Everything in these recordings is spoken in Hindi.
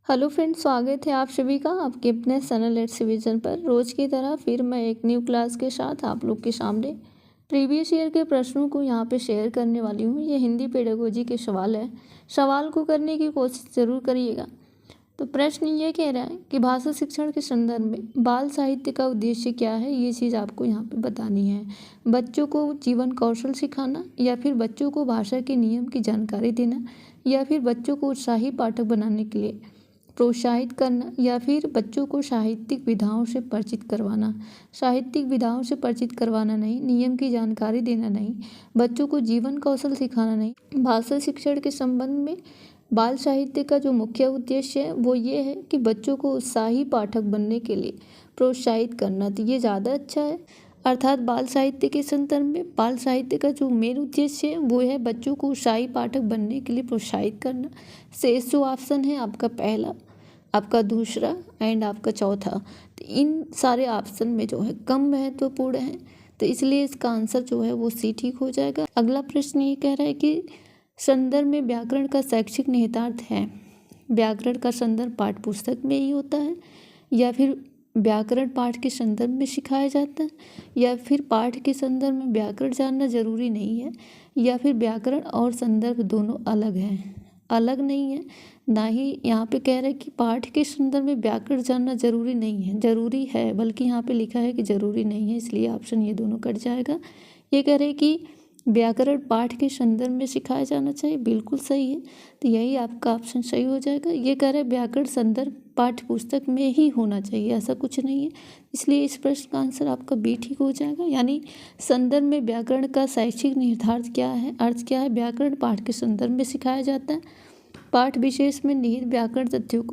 हेलो फ्रेंड्स, स्वागत है आप सभी का आपके अपने चैनल लेट्स रिवीजन पर। रोज़ की तरह फिर मैं एक न्यू क्लास के साथ आप लोग के सामने प्रीवियस ईयर के प्रश्नों को यहाँ पे शेयर करने वाली हूँ। ये हिंदी पेडागोजी के सवाल है। सवाल को करने की कोशिश ज़रूर करिएगा। तो प्रश्न ये कह रहा है कि भाषा शिक्षण के संदर्भ में बाल साहित्य का उद्देश्य क्या है, ये चीज़ आपको यहाँ पे बतानी है। बच्चों को जीवन कौशल सिखाना, या फिर बच्चों को भाषा के नियम की जानकारी देना, या फिर बच्चों को उत्साही पाठक बनाने के लिए प्रोत्साहित करना, या फिर बच्चों को साहित्यिक विधाओं से परिचित करवाना। साहित्यिक विधाओं से परिचित करवाना नहीं, नियम की जानकारी देना नहीं, बच्चों को जीवन कौशल सिखाना नहीं। भाषा शिक्षण के संबंध में बाल साहित्य का जो मुख्य उद्देश्य है वो ये है कि बच्चों को उत्साही पाठक बनने के लिए प्रोत्साहित करना। तो ये ज़्यादा अच्छा है। अर्थात बाल साहित्य के संदर्भ में बाल साहित्य का जो मेन उद्देश्य है वो है बच्चों को उत्साही पाठक बनने के लिए प्रोत्साहित करना। शेष जो ऑप्शन है आपका पहला, आपका दूसरा एंड आपका चौथा, तो इन सारे ऑप्शन में जो है कम महत्वपूर्ण है, तो इसलिए इसका आंसर जो है वो सी ठीक हो जाएगा। अगला प्रश्न ये कह रहा है कि संदर्भ में व्याकरण का शैक्षिक निहितार्थ है। व्याकरण का संदर्भ पाठ्य पुस्तक में ही होता है, या फिर व्याकरण पाठ के संदर्भ में सिखाया जाता है, या फिर पाठ के संदर्भ में व्याकरण जानना जरूरी नहीं है, या फिर व्याकरण और संदर्भ दोनों अलग हैं। अलग नहीं है, ना ही यहाँ पे कह रहे हैं कि पाठ के संदर्भ में व्याकरण जानना जरूरी नहीं है, जरूरी है, बल्कि यहाँ पे लिखा है कि जरूरी नहीं है, इसलिए ऑप्शन ये दोनों कट जाएगा। ये कह रहे हैं कि व्याकरण पाठ के संदर्भ में सिखाया जाना चाहिए, बिल्कुल सही है, तो यही आपका ऑप्शन सही हो जाएगा। ये कह रहे हैं व्याकरण संदर्भ पाठ्य पुस्तक में ही होना चाहिए, ऐसा कुछ नहीं है, इसलिए इस प्रश्न का आंसर आपका बी ठीक हो जाएगा। यानी संदर्भ में व्याकरण का शैक्षिक निहितार्थ क्या है, अर्थ क्या है, व्याकरण पाठ के संदर्भ में सिखाया जाता है। पाठ विशेष में निहित व्याकरण तथ्यों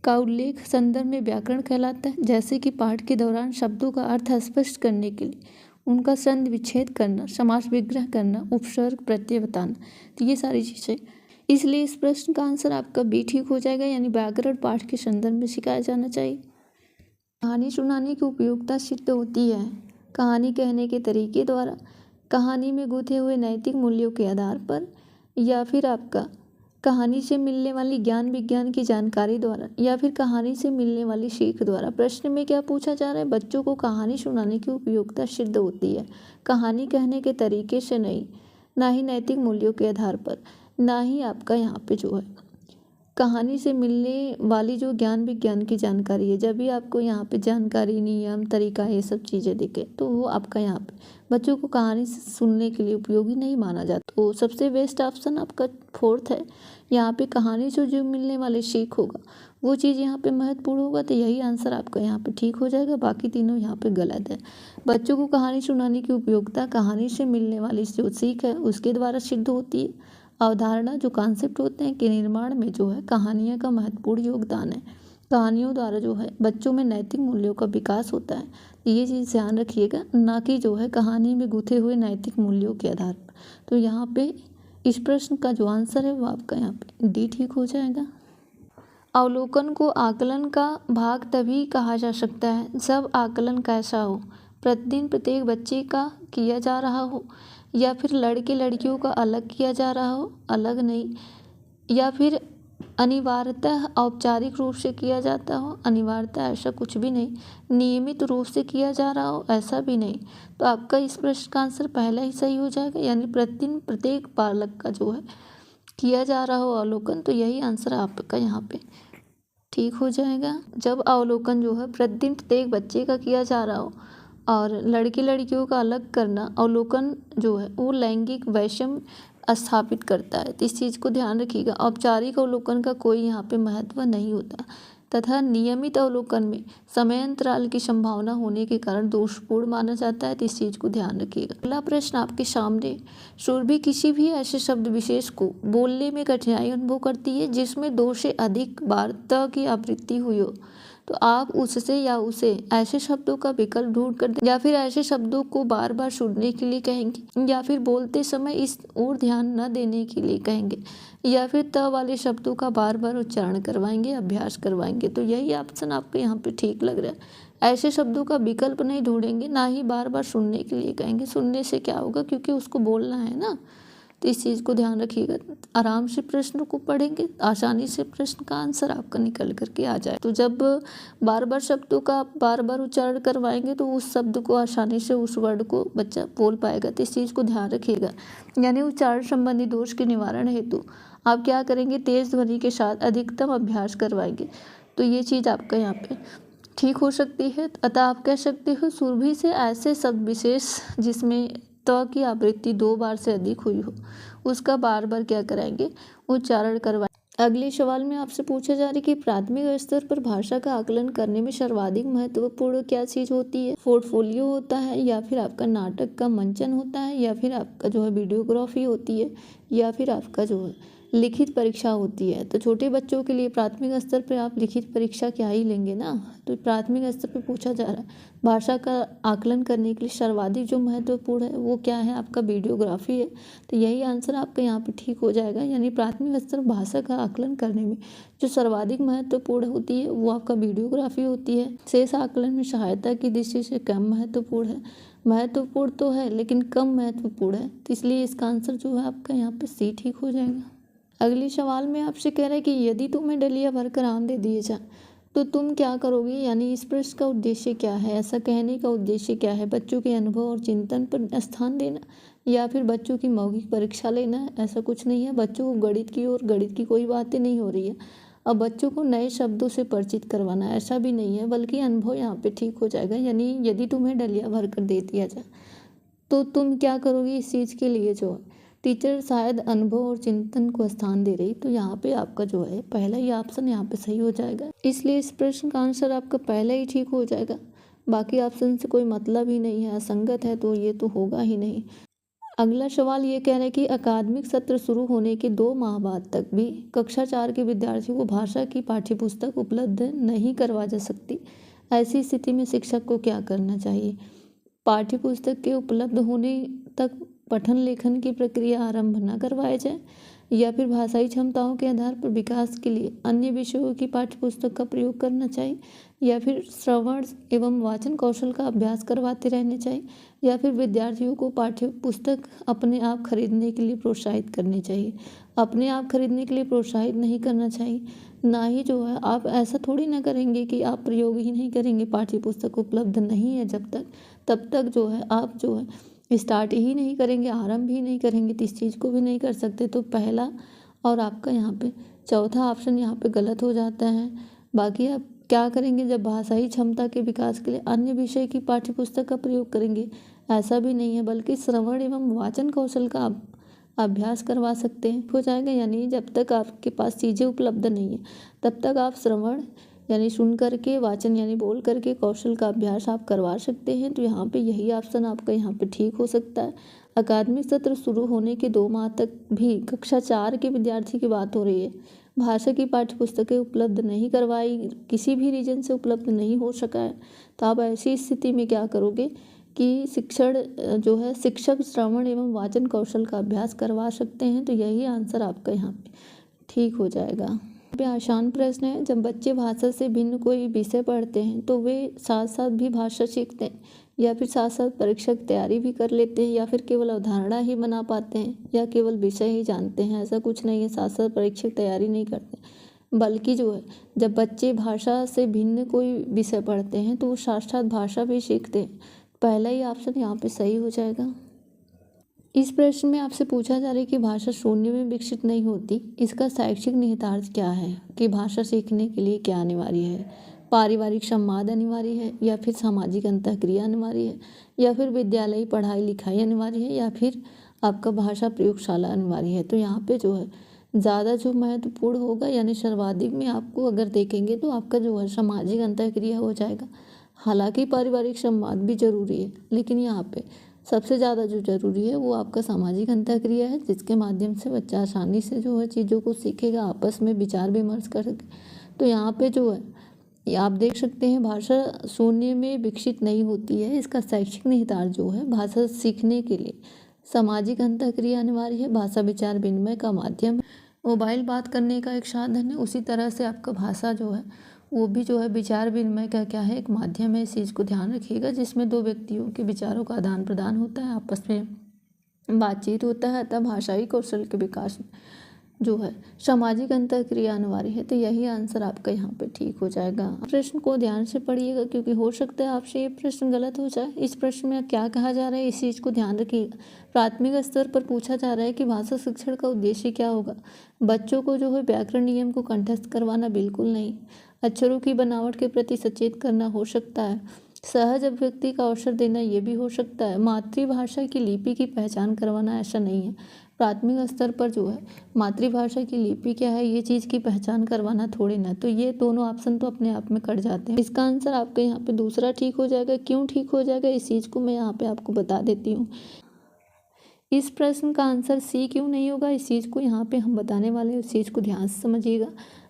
का उल्लेख संदर्भ में व्याकरण कहलाता है, जैसे कि पाठ के दौरान शब्दों का अर्थ स्पष्ट करने के लिए उनका संधि विच्छेद करना, समास विग्रह करना, उपसर्ग प्रत्यय बताना, तो ये सारी चीज़ें, इसलिए इस प्रश्न का आंसर आपका बी ठीक हो जाएगा। यानी व्याकरण पाठ के संदर्भ में सिखाया जाना चाहिए। कहानी सुनाने की उपयोगिता सिद्ध होती है कहानी कहने के तरीके द्वारा, कहानी में गूंथे हुए नैतिक मूल्यों के आधार पर, या फिर आपका कहानी से मिलने वाली ज्ञान विज्ञान की जानकारी द्वारा, या फिर कहानी से मिलने वाली सीख द्वारा। प्रश्न में क्या पूछा जा रहा है, बच्चों को कहानी सुनाने की उपयोगिता सिद्ध होती है कहानी कहने के तरीके से नहीं, ना ही नैतिक मूल्यों के आधार पर, ना ही आपका यहाँ पे जो है कहानी से मिलने वाली जो ज्ञान विज्ञान की जानकारी है। जब भी आपको यहाँ पे जानकारी, नियम, तरीका, ये सब चीज़ें दिखे तो वो आपका यहाँ पे बच्चों को कहानी से सुनने के लिए उपयोगी नहीं माना जाता। तो सबसे बेस्ट ऑप्शन आपका फोर्थ है। यहाँ पे कहानी से जो मिलने वाले सीख होगा वो चीज़ यहाँ पे महत्वपूर्ण होगा, तो यही आंसर आपका यहाँ पे ठीक हो जाएगा। बाकी तीनों यहाँ पे गलत है। बच्चों को कहानी सुनाने की उपयोगिता कहानी से मिलने वाली जो सीख है उसके द्वारा सिद्ध होती है। अवधारणा जो कॉन्सेप्ट होते हैं के निर्माण में जो है कहानियों का महत्वपूर्ण योगदान है। कहानियों द्वारा जो है बच्चों में नैतिक मूल्यों का विकास होता है, ये चीज़ ध्यान रखिएगा, ना कि जो है कहानी में गूंथे हुए नैतिक मूल्यों के आधार पर। तो यहाँ पे इस प्रश्न का जो आंसर है वो आपका यहाँ पे डी ठीक हो जाएगा। अवलोकन को आकलन का भाग तभी कहा जा सकता है जब आकलन कैसा हो, प्रतिदिन प्रत्येक बच्चे का किया जा रहा हो, या फिर लड़के लड़कियों का अलग किया जा रहा हो, अलग नहीं, या फिर अनिवार्यतः औपचारिक रूप से किया जाता हो, अनिवार्यतः ऐसा कुछ भी नहीं, नियमित रूप से किया जा रहा हो, ऐसा भी नहीं। तो आपका इस प्रश्न का आंसर पहला ही सही हो जाएगा। यानी प्रतिदिन प्रत्येक बालक का जो है किया जा रहा हो अवलोकन, तो यही आंसर आपका यहाँ पे ठीक हो जाएगा। जब अवलोकन जो है प्रतिदिन प्रत्येक बच्चे का किया जा रहा हो, और लड़के लड़कियों का अलग करना, अवलोकन जो है वो लैंगिक वैषम्य स्थापित करता है, तो इस चीज़ को ध्यान रखिएगा। औपचारिक अवलोकन का कोई यहाँ पे महत्व नहीं होता, तथा नियमित अवलोकन में समय अंतराल की संभावना होने के कारण दोषपूर्ण माना जाता है, तो इस चीज़ को ध्यान रखिएगा। अगला प्रश्न आपके सामने, सुरभि किसी भी ऐसे शब्द विशेष को बोलने में कठिनाई अनुभव करती है जिसमें दो से अधिक बार त की आवृत्ति हुई हो, तो आप उससे या उसे ऐसे शब्दों का विकल्प ढूंढ कर या फिर ऐसे शब्दों को बार बार सुनने के लिए कहेंगे, या फिर बोलते समय इस ओर ध्यान न देने के लिए कहेंगे, या फिर त वाले शब्दों का बार बार उच्चारण करवाएंगे, अभ्यास करवाएंगे। तो यही ऑप्शन आपको यहाँ पे ठीक लग रहा है। ऐसे शब्दों का विकल्प नहीं ढूंढेंगे, ना ही बार बार सुनने के लिए कहेंगे। सुनने से क्या होगा, क्योंकि उसको बोलना है ना, तो इस चीज़ को ध्यान रखिएगा। आराम से प्रश्न को पढ़ेंगे, आसानी से प्रश्न का आंसर आपका निकल करके आ जाए। तो जब बार बार शब्दों का आप बार बार उच्चारण करवाएंगे तो उस शब्द को आसानी से, उस वर्ड को बच्चा बोल पाएगा। तो इस चीज़ को ध्यान रखिएगा। यानी उच्चारण संबंधी दोष के निवारण हेतु आप क्या करेंगे, तेज ध्वनि के साथ अधिकतम अभ्यास करवाएंगे। तो ये चीज़ आपका यहाँ पे ठीक हो सकती है। अतः आप कह सकते हो सुरभि से ऐसे शब्द विशेष जिसमें त की आवृत्ति 2 बार से अधिक हुई हो, उसका बार बार क्या कराएंगे, उच्चारण करवाएं। अगले सवाल में आपसे पूछा जा रहा है कि प्राथमिक स्तर पर भाषा का आकलन करने में सर्वाधिक महत्वपूर्ण क्या चीज़ होती है। पोर्टफोलियो होता है, या फिर आपका नाटक का मंचन होता है, या फिर आपका जो है वीडियोग्राफी होती है, या फिर आपका जो है लिखित परीक्षा होती है। तो छोटे बच्चों के लिए प्राथमिक स्तर पर आप लिखित परीक्षा क्या ही लेंगे ना। तो प्राथमिक स्तर पर पूछा जा रहा है भाषा का आकलन करने के लिए सर्वाधिक जो महत्वपूर्ण है वो क्या है, आपका वीडियोग्राफी है। तो यही आंसर आपका यहाँ पे ठीक हो जाएगा। यानी प्राथमिक स्तर भाषा का आकलन करने में जो सर्वाधिक महत्वपूर्ण होती है वो आपका वीडियोग्राफी होती है। शेष आकलन में सहायता की दृष्टि से कम महत्वपूर्ण है। महत्वपूर्ण तो है लेकिन कम महत्वपूर्ण है, तो इसलिए इसका आंसर जो है आपका यहाँ पे सी ठीक हो जाएगा। अगले सवाल में आपसे कह रहा है कि यदि तुम्हें डलिया भरकर आम दे दिए जाए तो तुम क्या करोगे। यानी इस प्रश्न का उद्देश्य क्या है, ऐसा कहने का उद्देश्य क्या है, बच्चों के अनुभव और चिंतन पर स्थान देना, या फिर बच्चों की मौखिक परीक्षा लेना है। ऐसा कुछ नहीं है, बच्चों को गणित की कोई बातें नहीं हो रही है। अब बच्चों को नए शब्दों से परिचित करवाना, ऐसा भी नहीं है, बल्कि अनुभव यहाँ पे ठीक हो जाएगा। यानी यदि तुम्हें डलिया भर कर दे दिया जाए तो तुम क्या करोगे, इस चीज़ के लिए जो है टीचर शायद अनुभव और चिंतन को स्थान दे रही। तो यहाँ पे आपका जो है पहला ही ऑप्शन यहाँ पे सही हो जाएगा। इसलिए इस प्रश्न का आंसर आपका पहला ही ठीक हो जाएगा। बाकी ऑप्शन से कोई मतलब ही नहीं है, असंगत है, तो ये तो होगा ही नहीं। अगला सवाल ये कह रहा है कि अकादमिक सत्र शुरू होने के 2 माह बाद तक भी कक्षा 4 के विद्यार्थियों को भाषा की पाठ्यपुस्तक उपलब्ध नहीं करवा जा सकती। ऐसी स्थिति में शिक्षक को क्या करना चाहिए। पाठ्यपुस्तक के उपलब्ध होने तक पठन लेखन की प्रक्रिया आरंभ न करवाया जाए, या फिर भाषाई क्षमताओं के आधार पर विकास के लिए अन्य विषयों की पाठ्यपुस्तक का प्रयोग करना चाहिए, या फिर श्रवण एवं वाचन कौशल का अभ्यास करवाते रहने चाहिए, या फिर विद्यार्थियों को पाठ्यपुस्तक अपने आप खरीदने के लिए प्रोत्साहित करनी चाहिए। अपने आप खरीदने के लिए प्रोत्साहित नहीं करना चाहिए, ना ही जो है आप ऐसा थोड़ी ना करेंगे कि आप प्रयोग ही नहीं करेंगे, पाठ्यपुस्तक उपलब्ध नहीं है जब तक, तब तक जो है आप जो है स्टार्ट ही नहीं करेंगे, आरंभ ही नहीं करेंगे, तो इस चीज़ को भी नहीं कर सकते। तो पहला और आपका यहाँ पे चौथा ऑप्शन यहाँ पे गलत हो जाता है। बाकी आप क्या करेंगे, जब भाषाई क्षमता के विकास के लिए अन्य विषय की पाठ्यपुस्तक का प्रयोग करेंगे, ऐसा भी नहीं है, बल्कि श्रवण एवं वाचन कौशल का अभ्यास करवा सकते हैं, हो जाएगा। यानी जब तक आपके पास चीज़ें उपलब्ध नहीं है तब तक आप श्रवण यानी सुन करके, वाचन यानी बोल करके कौशल का अभ्यास आप करवा सकते हैं। तो यहाँ पे यही ऑप्शन आपका यहाँ पे ठीक हो सकता है। अकादमिक सत्र शुरू होने के 2 माह तक भी कक्षा 4 के विद्यार्थी की बात हो रही है, भाषा की पाठ्यपुस्तकें उपलब्ध नहीं करवाई, किसी भी रीजन से उपलब्ध नहीं हो सका है, तो आप ऐसी स्थिति में क्या करोगे कि शिक्षक श्रवण एवं वाचन कौशल का अभ्यास करवा सकते हैं। तो यही आंसर आपका यहाँ पे ठीक हो जाएगा। पे आसान प्रश्न है, जब बच्चे भाषा से भिन्न कोई विषय पढ़ते हैं तो वे साथ साथ भी भाषा सीखते हैं, या फिर साथ साथ परीक्षा की तैयारी भी कर लेते हैं, या फिर केवल अवधारणा ही बना पाते हैं, या केवल विषय ही जानते हैं। ऐसा कुछ नहीं है, साथ साथ परीक्षा की तैयारी नहीं करते, बल्कि जो है जब बच्चे भाषा से भिन्न कोई विषय पढ़ते हैं तो वो साथ साथ भाषा भी सीखते हैं। पहला ही ऑप्शन यहाँ पे सही हो जाएगा। इस प्रश्न में आपसे पूछा जा रहा है कि भाषा शून्य में विकसित नहीं होती, इसका शैक्षिक निहितार्थ क्या है, कि भाषा सीखने के लिए क्या अनिवार्य है, पारिवारिक संवाद अनिवार्य है, या फिर सामाजिक अंतःक्रिया अनिवार्य है, या फिर विद्यालयी पढ़ाई लिखाई अनिवार्य है, या फिर आपका भाषा प्रयोगशाला अनिवार्य है। तो यहाँ पे जो है ज़्यादा जो महत्वपूर्ण होगा, यानी सर्वाधिक में आपको अगर देखेंगे तो आपका जो है सामाजिक अंतःक्रिया हो जाएगा। हालांकि पारिवारिक संवाद भी जरूरी है, लेकिन यहाँ पे सबसे ज़्यादा जो ज़रूरी है वो आपका सामाजिक अंतःक्रिया है, जिसके माध्यम से बच्चा आसानी से जो है चीज़ों को सीखेगा, आपस में विचार विमर्श कर सके। तो यहाँ पे जो है आप देख सकते हैं भाषा शून्य में विकसित नहीं होती है, इसका शैक्षिक निहितार्थ जो है भाषा सीखने के लिए सामाजिक अंतःक्रिया अनिवार्य है, भाषा विचार विनिमय का माध्यम है, मोबाइल बात करने का एक साधन है, उसी तरह से आपका भाषा जो है वो भी जो है विचार विनिमय का क्या है, एक माध्यम है। इस चीज़ को ध्यान रखिएगा, जिसमें 2 व्यक्तियों के विचारों का आदान प्रदान होता है आपस में। बातचीत होता है, तब भाषाई कौशल के विकास जो है सामाजिक अंतःक्रिया अनिवार्य है। तो यही आंसर आपका यहाँ पे ठीक हो जाएगा। प्रश्न को ध्यान से पढ़िएगा क्योंकि हो सकता है आपसे ये प्रश्न गलत हो जाए। इस प्रश्न में क्या कहा जा रहा है इस चीज़ को ध्यान रखिएगा। प्राथमिक स्तर पर पूछा जा रहा है कि भाषा शिक्षण का उद्देश्य क्या होगा। बच्चों को जो है व्याकरण नियम को कंठस्थ करवाना बिल्कुल नहीं, अक्षरों की बनावट के प्रति सचेत करना हो सकता है, सहज अभिव्यक्ति का अवसर देना ये भी हो सकता है, मातृभाषा की लिपि की पहचान करवाना ऐसा नहीं है। प्राथमिक स्तर पर जो है मातृभाषा की लिपि क्या है ये चीज़ की पहचान करवाना थोड़ी ना। तो ये दोनों ऑप्शन तो अपने आप में कट जाते हैं। इसका आंसर आपका यहाँ पे दूसरा ठीक हो जाएगा। क्यों ठीक हो जाएगा इस चीज़ को मैं यहाँ पे आपको बता देती हूँ। इस प्रश्न का आंसर सी क्यों नहीं होगा इस चीज़ को यहाँ पे हम बताने वाले हैं, उस चीज़ को ध्यान से समझिएगा।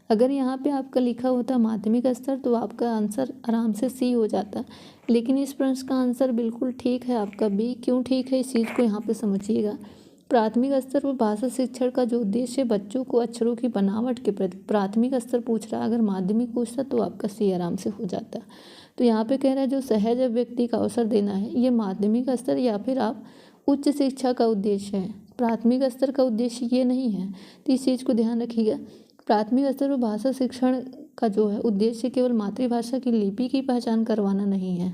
अगर यहाँ पे आपका लिखा होता माध्यमिक स्तर तो आपका आंसर आराम से सी हो जाता, लेकिन इस प्रश्न का आंसर बिल्कुल ठीक है आपका बी। क्यों ठीक है इस चीज़ को यहाँ पे समझिएगा। प्राथमिक स्तर पर भाषा शिक्षण का जो उद्देश्य बच्चों को अक्षरों की बनावट के प्रति प्राथमिक स्तर पूछ रहा है, अगर माध्यमिक पूछता तो आपका सी आराम से हो जाता। तो यहाँ पे कह रहा है जो सहज अभिव्यक्ति का अवसर देना है ये माध्यमिक स्तर या फिर आप उच्च शिक्षा का उद्देश्य है, प्राथमिक स्तर का उद्देश्य ये नहीं है। तो इस चीज़ को ध्यान रखिएगा। प्राथमिक स्तर पर भाषा शिक्षण का जो है उद्देश्य केवल मातृभाषा की लिपि की पहचान करवाना नहीं है,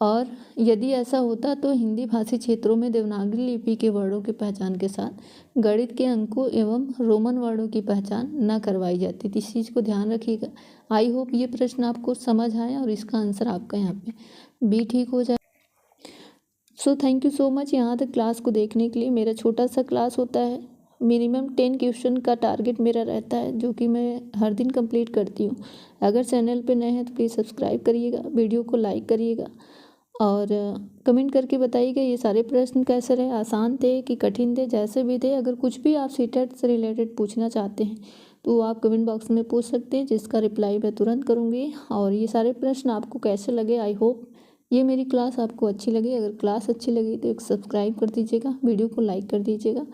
और यदि ऐसा होता तो हिंदी भाषी क्षेत्रों में देवनागरी लिपि के वर्णों की पहचान के साथ गणित के अंकों एवं रोमन वर्णों की पहचान न करवाई जाती थी। इस चीज़ को ध्यान रखिएगा। आई होप ये प्रश्न आपको समझ आए और इसका आंसर आपका यहाँ पे बी ठीक हो जाए। So thank you so much यहाँ तक क्लास को देखने के लिए। मेरा छोटा सा क्लास होता है, मिनिमम 10 क्वेश्चन का टारगेट मेरा रहता है जो कि मैं हर दिन कंप्लीट करती हूँ। अगर चैनल पे नए हैं तो प्लीज़ सब्सक्राइब करिएगा, वीडियो को लाइक करिएगा और कमेंट करके बताइएगा ये सारे प्रश्न कैसे रहे, आसान थे कि कठिन थे, जैसे भी थे। अगर कुछ भी आप सीटेट से रिलेटेड पूछना चाहते हैं तो आप कमेंट बॉक्स में पूछ सकते हैं, जिसका रिप्लाई मैं तुरंत करूँगी। और ये सारे प्रश्न आपको कैसे लगे, आई होप ये मेरी क्लास आपको अच्छी लगी। अगर क्लास अच्छी लगी तो एक सब्सक्राइब कर दीजिएगा, वीडियो को लाइक कर दीजिएगा।